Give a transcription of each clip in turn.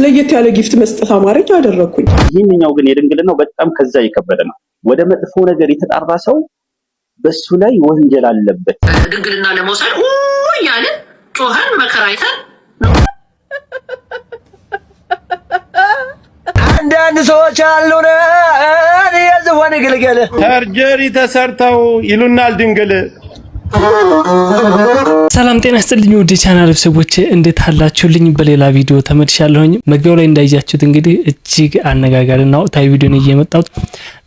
ለየት ያለ ጊፍት መስጠት አማረኝ አደረኩኝ። ይህንኛው ግን የድንግልናው በጣም ከዛ የከበደ ነው። ወደ መጥፎ ነገር የተጣራ ሰው በሱ ላይ ወንጀል አለበት። ድንግልና ለመውሰድ ያለ ጮኸን መከራይተን አንዳንድ ሰዎች አሉን የዝሆን ግልገል ሰርጀሪ ተሰርተው ይሉናል ድንግል። ሰላም ጤና ይስጥልኝ ውድ ቻናል ቤተሰቦቼ እንዴት አላችሁልኝ? በሌላ ቪዲዮ ተመልሻለሁኝ። መግቢያው ላይ እንዳያችሁት እንግዲህ እጅግ አነጋጋሪና ወቅታዊ ቪዲዮን እየመጣሁት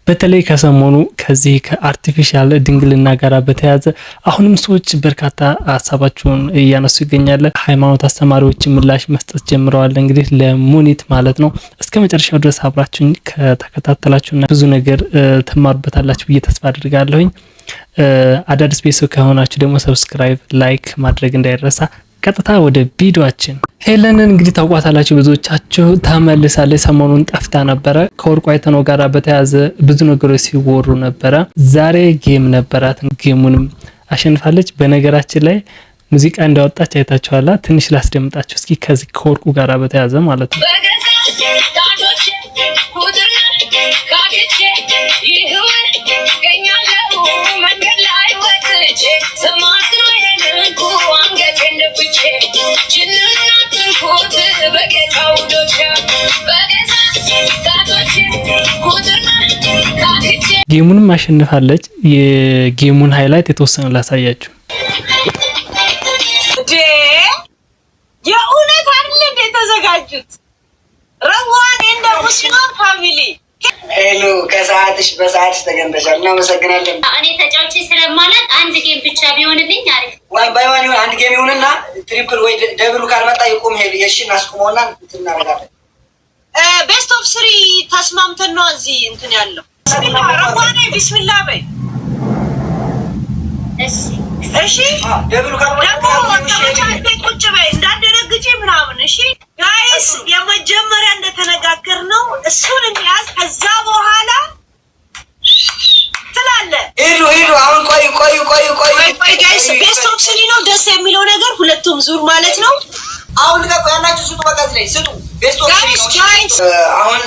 በተለይ ከሰሞኑ ከዚህ ከአርቲፊሻል ድንግልና ጋር በተያያዘ አሁንም ሰዎች በርካታ ሀሳባቸውን እያነሱ ይገኛሉ። ሃይማኖት አስተማሪዎች ምላሽ መስጠት ጀምረዋል። እንግዲህ ለሙኒት ማለት ነው። እስከ መጨረሻው ድረስ አብራችሁኝ ከተከታተላችሁና ብዙ ነገር ትማሩበታላችሁ ብዬ ተስፋ አድርጋለሁኝ። አዳዲስ ቤተሰብ ከሆናችሁ ደግሞ ሰብስክራይብ፣ ላይክ ማድረግ እንዳይረሳ። ቀጥታ ወደ ቪዲዮአችን። ሄለንን እንግዲህ ታውቋታላችሁ ብዙዎቻችሁ። ተመልሳለች። ሰሞኑን ጠፍታ ነበረ። ከወርቁ አይተነው ጋር በተያያዘ ብዙ ነገሮች ሲወሩ ነበረ። ዛሬ ጌም ነበራት፣ ጌሙንም አሸንፋለች። በነገራችን ላይ ሙዚቃ እንዳወጣች አይታችኋላ። ትንሽ ላስደምጣችሁ እስኪ ከዚህ ከወርቁ ጋር በተያያዘ ማለት ነው። ጌሙንም አሸንፋለች። የጌሙን ሃይላይት የተወሰነ ላሳያችሁ። የእውነት አይደል የተዘጋጁት ረዋን እንደ ሙስሊም ፋሚሊ ሄሎ፣ ከሰዓትሽ በሰዓትሽ ተገንተሻል። እናመሰግናለን። እኔ ተጫውቼ ስለማለት አንድ ጌም ብቻ ቢሆንልኝ አሪፍ። ዋን ባይ ዋን ይሁን፣ አንድ ጌም ይሁንና ትሪፕል ወይ ደብሉ ካልመጣ ይቆም። ሄሎ የሺ እናስቆመውና እንትን እናደርጋለን። ቤስት ኦፍ 3 ተስማምተን ነው እዚህ እንትን ያለው። ረዋን ቢስሚላህ በይ። እሺ ደብሉ ካልመጣ ቁጭ በይ እንዳደረግጂ ምናምን። እሺ ጋይስ የመጀመሪያ እንደተነጋገር ነው እሱን እንያዝ። ከዛ በኋላ ትላለ ሄሎ አሁን ቆይ ጋይስ ቤስት ኦፍ 3 ነው ደስ የሚለው ነገር ሁለቱም ዙር ማለት ነው። አሁን ልቀቁ ያላችሁ ስጡ፣ በቃ ላይ ስጡ። ቤስት ኦፍ 3 ነው። አሁን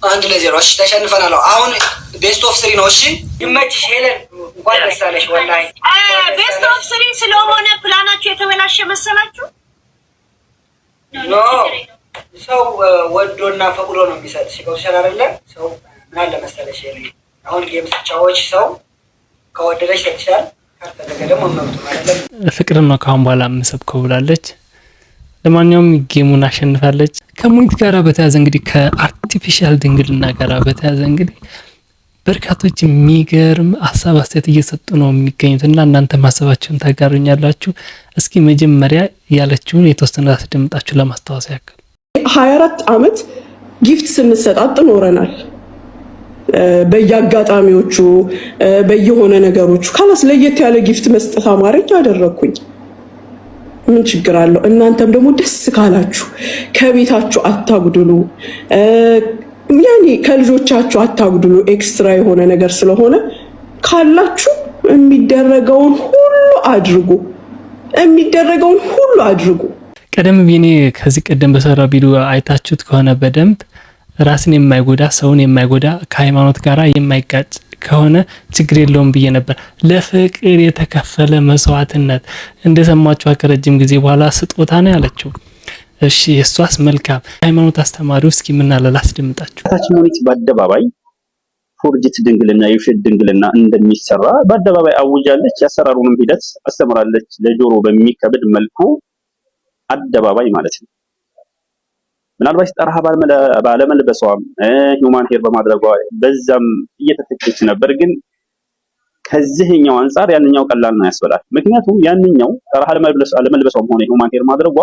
1-0 እሺ፣ ተሸንፈናል። አሁን ቤስት ኦፍ 3 ነው። እሺ ይመችሽ ሄለን፣ እንኳን ደስ አለሽ። ወላሂ ቤስት ኦፍ 3 ስለሆነ ፕላናችሁ የተበላሸ መሰላችሁ? ኖ ሰው ወዶና ፈቅዶ ነው የሚሰጥሽ። ገብቶሻል አይደለ? ሰው ምን አለ መሰለሽ ሄለን፣ አሁን ጌም ስጫወች ሰው ከወደደሽ ሰጥሻል፣ ካልፈለገ ደግሞ መብቱ አይደለም። ፍቅርን ነው ካሁን በኋላ የምሰብከው ብላለች። ለማንኛውም ጌሙን አሸንፋለች። ከሙኒት ጋራ በተያዘ እንግዲህ ከአርቲፊሻል ድንግልና ጋራ በተያዘ እንግዲህ በርካቶች የሚገርም ሀሳብ አስተያየት እየሰጡ ነው የሚገኙት እና እናንተ ማሰባችሁን ታጋሩኛላችሁ። እስኪ መጀመሪያ ያለችውን የተወሰነ አስደምጣችሁ ለማስታወስ ያክል 24 ዓመት ጊፍት ስንሰጣጥ ኖረናል። በየአጋጣሚዎቹ በየሆነ ነገሮቹ ካላስ ለየት ያለ ጊፍት መስጠት አማረኝ አደረኩኝ። ምን ችግር አለው? እናንተም ደግሞ ደስ ካላችሁ ከቤታችሁ አታጉድሉ፣ ያኔ ከልጆቻችሁ አታጉድሉ። ኤክስትራ የሆነ ነገር ስለሆነ ካላችሁ የሚደረገውን ሁሉ አድርጉ። ቀደም ብዬ ከዚህ ቀደም በሰራ ቪዲዮ አይታችሁት ከሆነ በደንብ ራስን የማይጎዳ ሰውን የማይጎዳ ከሃይማኖት ጋራ የማይጋጭ ከሆነ ችግር የለውም ብዬ ነበር። ለፍቅር የተከፈለ መስዋዕትነት እንደሰማችሁ ከረጅም ጊዜ በኋላ ስጦታ ነው ያለችው። እሺ እሷስ መልካም። ሃይማኖት አስተማሪው እስኪ ምን አለ ላስደምጣችሁ። ታችን ሙኒት በአደባባይ ፎርጅት ድንግልና የውሸት ድንግልና እንደሚሰራ በአደባባይ አውጃለች። ያሰራሩንም ሂደት አስተምራለች። ለጆሮ በሚከብድ መልኩ አደባባይ ማለት ነው። ምናልባት ጠርሃ ባለመልበሷም ሂውማን ሄር በማድረጓ በዛም እየተተቸች ነበር። ግን ከዚህኛው አንፃር ያንኛው ቀላል ነው ያስበላል። ምክንያቱም ያንኛው ጠርሃ ለመልበሷም ሆነ ሂውማን ሄር ማድረጓ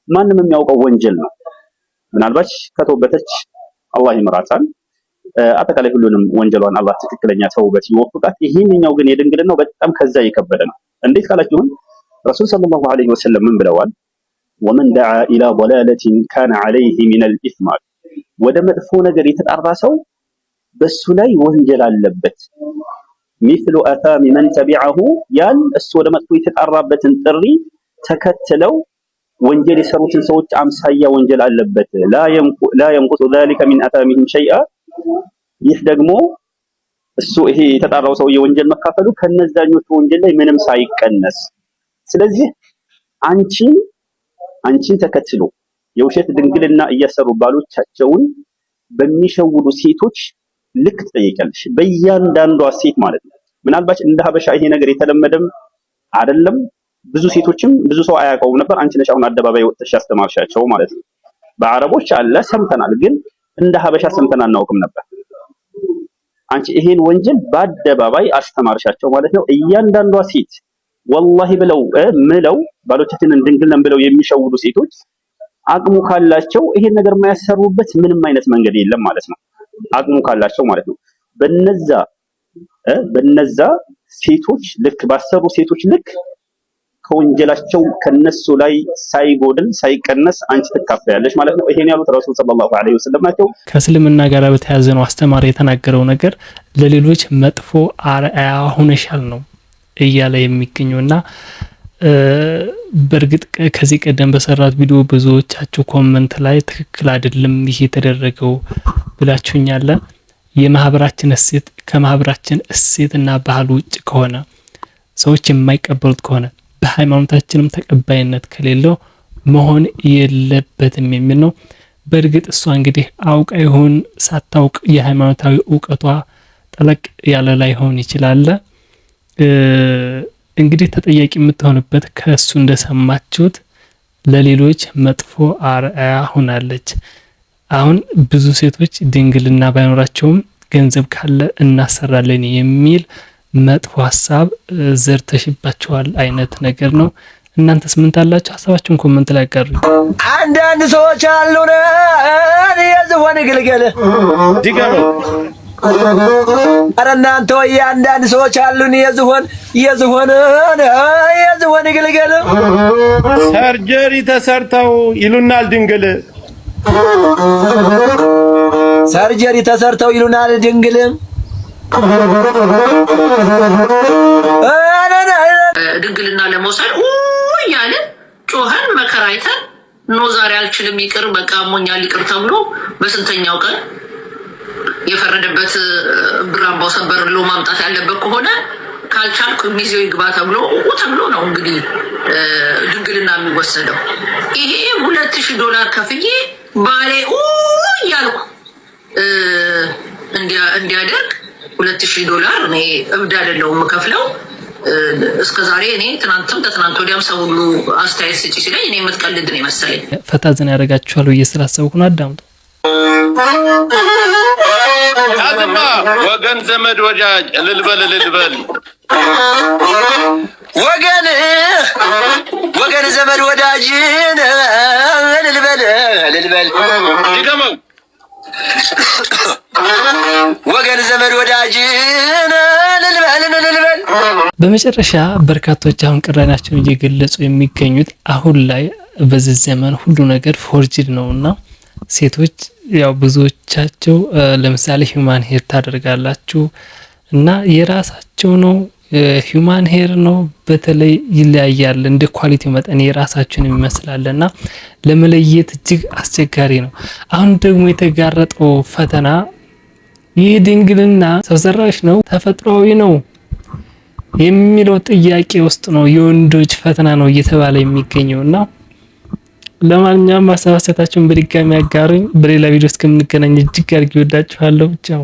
ማንም የሚያውቀው ወንጀል ነው። ምናልባት ከተወበተች አላህ ይምራታል። አጠቃላይ ሁሉንም ወንጀሏን አላህ ትክክለኛ ተውበት ይወፍቃት። ይሄንኛው ግን የድንግልናው በጣም ከዛ የከበደ ነው። እንዴት ካላችሁን ረሱል ሰለላሁ ዐለይሂ ወሰለም ምን ብለዋል? ወመን ደዓ ኢላ ضلالة ካነ ዐለይሂ ሚነል ኢስም። ወደ መጥፎ ነገር የተጣራ ሰው በሱ ላይ ወንጀል አለበት። ሚስሉ አታሚ መን ተቢዐሁ፣ ያን እሱ ወደ መጥፎ የተጣራበትን ጥሪ ተከትለው ወንጀል የሰሩትን ሰዎች አምሳያ ወንጀል አለበት። ላ ينقص ذلك من اثامهم شيئا ይህ ደግሞ እሱ ይሄ የተጣራው ሰውዬ ወንጀል መካፈሉ ከነዛኞቹ ወንጀል ላይ ምንም ሳይቀነስ። ስለዚህ አንቺን ተከትሎ የውሸት ድንግልና እያሰሩ ባሎቻቸውን በሚሸውዱ ሴቶች ልክ ትጠይቂያለሽ፣ በእያንዳንዷ ሴት ማለት ነው። ምናልባት እንደ ሀበሻ ይሄ ነገር የተለመደም አይደለም። ብዙ ሴቶችም ብዙ ሰው አያውቀውም ነበር። አንቺ ነሽ አሁን አደባባይ ወጥተሽ ያስተማርሻቸው ማለት ነው። በአረቦች አለ ሰምተናል፣ ግን እንደ ሀበሻ ሰምተን አናውቅም ነበር። አንቺ ይሄን ወንጀል በአደባባይ አስተማርሻቸው ማለት ነው። እያንዳንዷ ሴት ወላሂ ብለው ባሎቻችንን ድንግል ነን ብለው የሚሸውዱ ሴቶች አቅሙ ካላቸው ይሄን ነገር የማያሰሩበት ምንም አይነት መንገድ የለም ማለት ነው። አቅሙ ካላቸው ማለት ነው። በነዛ ሴቶች ልክ ባሰሩ ሴቶች ልክ ከወንጀላቸው ከነሱ ላይ ሳይጎድል ሳይቀነስ አንቺ ትካፈያለሽ ማለት ነው። ይሄን ያሉት ረሱል ሰለላሁ ዐለይሂ ወሰለም ናቸው። ከእስልምና ጋር በተያያዘ ነው አስተማሪ የተናገረው ነገር ለሌሎች መጥፎ አርአያ ሆነሻል ነው እያለ የሚገኘውና በእርግጥ ከዚህ ቀደም በሰራት ቪዲዮ ብዙዎቻችሁ ኮመንት ላይ ትክክል አይደለም ይሄ የተደረገው ብላችሁኛል። የማህበራችን እሴት ከማህበራችን እሴትና ባህል ውጭ ከሆነ ሰዎች የማይቀበሉት ከሆነ በሃይማኖታችንም ተቀባይነት ከሌለው መሆን የለበትም የሚል ነው። በእርግጥ እሷ እንግዲህ አውቃ ይሁን ሳታውቅ የሃይማኖታዊ ዕውቀቷ ጠለቅ ያለ ላይሆን ይችላል። እንግዲህ ተጠያቂ የምትሆንበት ከሱ እንደሰማችሁት ለሌሎች መጥፎ አርአያ ሆናለች። አሁን ብዙ ሴቶች ድንግልና ባይኖራቸውም ገንዘብ ካለ እናሰራለን የሚል መጥፎ ሀሳብ ዘርተሽባቸዋል አይነት ነገር ነው። እናንተስ ምን ታላችሁ? ሀሳባችሁን ኮሜንት ላይ አጋሩኝ። አንዳንድ ሰዎች አሉን የዝሆን ግልገል ዲጋሮ አረ እናንተ ወይ አንዳንድ ሰዎች አሉን የዝሆን ግልገል ሰርጀሪ ተሰርተው ይሉናል ድንግል ሰርጀሪ ተሰርተው ይሉናል ድንግል ድንግልና ለመውሰድ እያለ ጮኸን መከራይተን ዛሬ አልችልም ይቅር በቃ ሞኛል ይቅር ተብሎ በስንተኛው ቀን የፈረደበት ብራምባው ሰበርሎ ማምጣት ያለበት ከሆነ ካልቻልኩ ሚዜው ይግባ ተብሎ ነው እንግዲህ ድንግልና የሚወሰደው። ይሄ $2000 ከፍዬ ባሌ እያልኩ እንዲያደርግ $2000 እኔ እብድ አይደለሁም የምከፍለው። እስከዛሬ እኔ ትናንትም ከትናንት ወዲያም ሰው ሁሉ አስተያየት ስጪ ሲለኝ እኔ የምትቀልድ ነው መሰለኝ። ፈታ ዘና ያደርጋችኋል ብዬ ስላሰብኩ ነው። አዳምጡ። አዝማ ወገን ዘመድ ወዳጅ እልልበል ወገን ዘመድ ወዳጅ እልልበል ድገመው ወገን ዘመድ ወዳጅ እልልበል። በመጨረሻ በርካቶች አሁን ቅራኔያቸውን እየገለጹ የሚገኙት አሁን ላይ በዚህ ዘመን ሁሉ ነገር ፎርጅድ ነውና ሴቶች ያው ብዙዎቻቸው ለምሳሌ ሂዩማን ሄር ታደርጋላችሁ እና የራሳቸው ነው ሂዩማን ሄር ነው በተለይ ይለያያል እንደ ኳሊቲው መጠን የራሳቸውን ይመስላልና ለመለየት እጅግ አስቸጋሪ ነው። አሁን ደግሞ የተጋረጠው ፈተና ይህ ድንግልና ሰው ሰራሽ ነው ተፈጥሯዊ ነው የሚለው ጥያቄ ውስጥ ነው የወንዶች ፈተና ነው እየተባለ የሚገኘውና ለማንኛውም ማሳሰታችሁን በድጋሚ አጋሩኝ። በሌላ ቪዲዮ እስከምንገናኝ እጅግ አድርጌ ወዳችኋለሁ። ቻው።